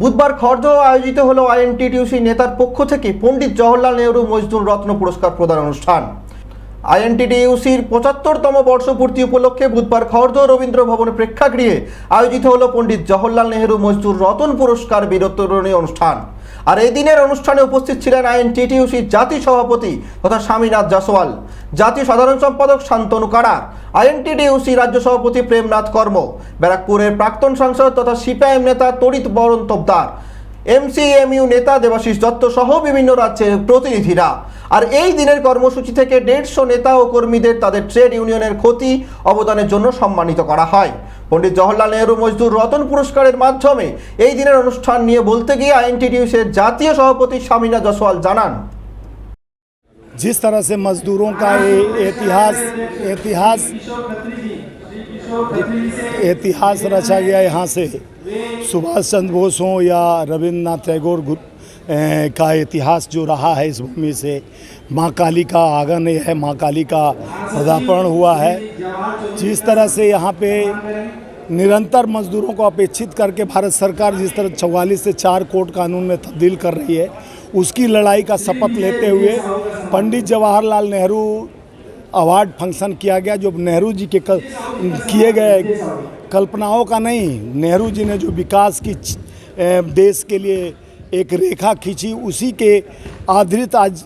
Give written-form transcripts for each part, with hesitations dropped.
বুধবার খড়দহ আয়োজিত হলো আইএনটিটিউসি নেতার পক্ষ থেকে পণ্ডিত জওহরলাল নেহরু মজদুর রত্ন পুরস্কার প্রদান অনুষ্ঠান। আইএনটিটিউসির ৭৫তম বর্ষপূর্তি উপলক্ষে বুধবার খড়দহ রবীন্দ্র ভবন প্রেক্ষাগৃহে আয়োজিত হলো পণ্ডিত জওহরলাল নেহরু মজদুর রতন পুরস্কার বিতরণী অনুষ্ঠান। আর এই দিনের অনুষ্ঠানে উপস্থিত ছিলেন আইএনটিটিউসির জাতীয় সভাপতি তথা স্বামীনাথ জাসওয়াল, জাতীয় সাধারণ সম্পাদক শান্তনু কারা, আইএনটিটিউসি রাজ্য সভাপতি প্রেমনাথ কর্ম, ব্যারাকপুরের প্রাক্তন সাংসদ তথা সিপিআইএম নেতা তড়িৎ বরণ তোপদার, এমসিএমইউ নেতা দেবাশিস দত্ত সহ বিভিন্ন রাজ্যের প্রতিনিধিরা। আর এই দিনের কর্মসূচি থেকে 150 নেতা ও কর্মীদের তাদের ট্রেড ইউনিয়নের ক্ষতি অবদানের জন্য সম্মানিত করা হয়। পণ্ডিত জওহরলাল নেহরু মজদুর রতন পুরস্কারের মাধ্যমে এই দিনের অনুষ্ঠান নিয়ে বলতে গিয়ে আইএনটিটিউসির জাতীয় সভাপতি স্বামীনাথ জাসওয়াল জানান, जिस तरह से मजदूरों का इतिहास रचा गया यहाँ से, सुभाष चंद्र बोस हों या रविन्द्रनाथ टैगोर का इतिहास जो रहा है इस भूमि से, माँ काली का आगमन है, माँ काली का पदार्पण हुआ है। जिस तरह से यहाँ पे निरंतर मजदूरों को अपेक्षित करके भारत सरकार जिस तरह 44 से 4 कोड कानून में तब्दील कर रही है, उसकी लड़ाई का शपथ लेते हुए पंडित जवाहरलाल नेहरू अवार्ड फंक्शन किया गया। जो नेहरू जी के किए गए कल्पनाओं का नहीं, नेहरू जी ने जो विकास की देश के लिए एक रेखा खींची, उसी के आधारित आज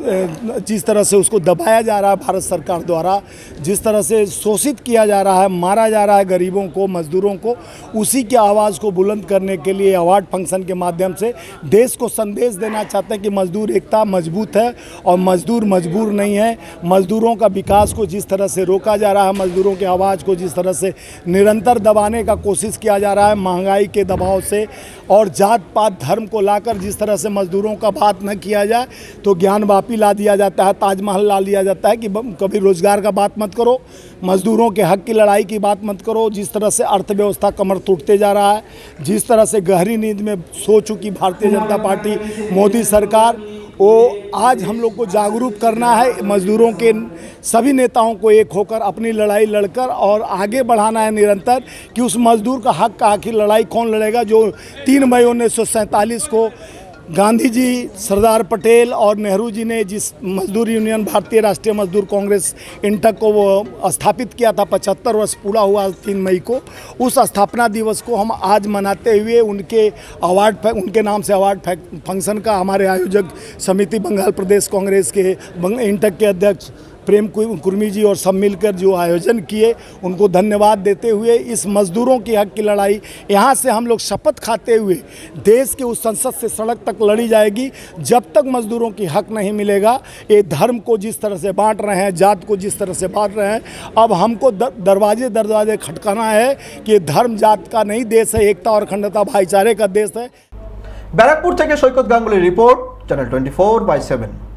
जिस तरह से उसको दबाया जा रहा है भारत सरकार द्वारा, जिस तरह से शोषित किया जा रहा है, मारा जा रहा है गरीबों को, मजदूरों को, उसी की आवाज़ को बुलंद करने के लिए अवार्ड फंक्शन के माध्यम से देश को संदेश देना चाहते हैं कि मजदूर एकता मजबूत है और मजदूर मजबूर नहीं है। मजदूरों का विकास को जिस तरह से रोका जा रहा है, मजदूरों की आवाज़ को जिस तरह से निरंतर दबाने का कोशिश किया जा रहा है महंगाई के दबाव से, और जात पात धर्म को लाकर जिस तरह से मजदूरों का बात न किया जाए तो ज्ञान वापी ला दिया जाता है, ताजमहल ला दिया जाता है कि कभी रोजगार का बात मत करो, मजदूरों के हक की लड़ाई की बात मत करो। जिस तरह से अर्थव्यवस्था कमर टूटते जा रहा है, जिस तरह से गहरी नींद में सो चुकी भारतीय जनता पार्टी मोदी सरकार, वो आज हम लोग को जागरूक करना है। मजदूरों के सभी नेताओं को एक होकर अपनी लड़ाई लड़कर और आगे बढ़ाना है निरंतर, कि उस मजदूर का हक का आखिर लड़ाई कौन लड़ेगा। जो 3 मई 1947 को गांधी जी, सरदार पटेल और नेहरू जी ने जिस मजदूर यूनियन भारतीय राष्ट्रीय मजदूर कांग्रेस इंटक को वो स्थापित किया था, 75 वर्ष पूरा हुआ 3 मई को, उस स्थापना दिवस को हम आज मनाते हुए उनके नाम से अवार्ड फंक्शन का हमारे आयोजक समिति बंगाल प्रदेश कांग्रेस के इंटक के अध्यक्ष प्रेम कुर्मी जी और सब मिलकर जो आयोजन किए, उनको धन्यवाद देते हुए इस मजदूरों की हक की लड़ाई यहाँ से हम लोग शपथ खाते हुए देश के उस संसद से सड़क तक लड़ी जाएगी। जब तक मजदूरों की हक नहीं मिलेगा, ये धर्म को जिस तरह से बांट रहे हैं, जात को जिस तरह से बांट रहे हैं, अब हमको दरवाजे खटकाना है कि धर्म जात का नहीं देश है, एकता और अखंडता भाईचारे का देश है। बैराकपुर থেকে সৈকত গাঙ্গুলির রিপোর্ট, চ্যানেল 24/7।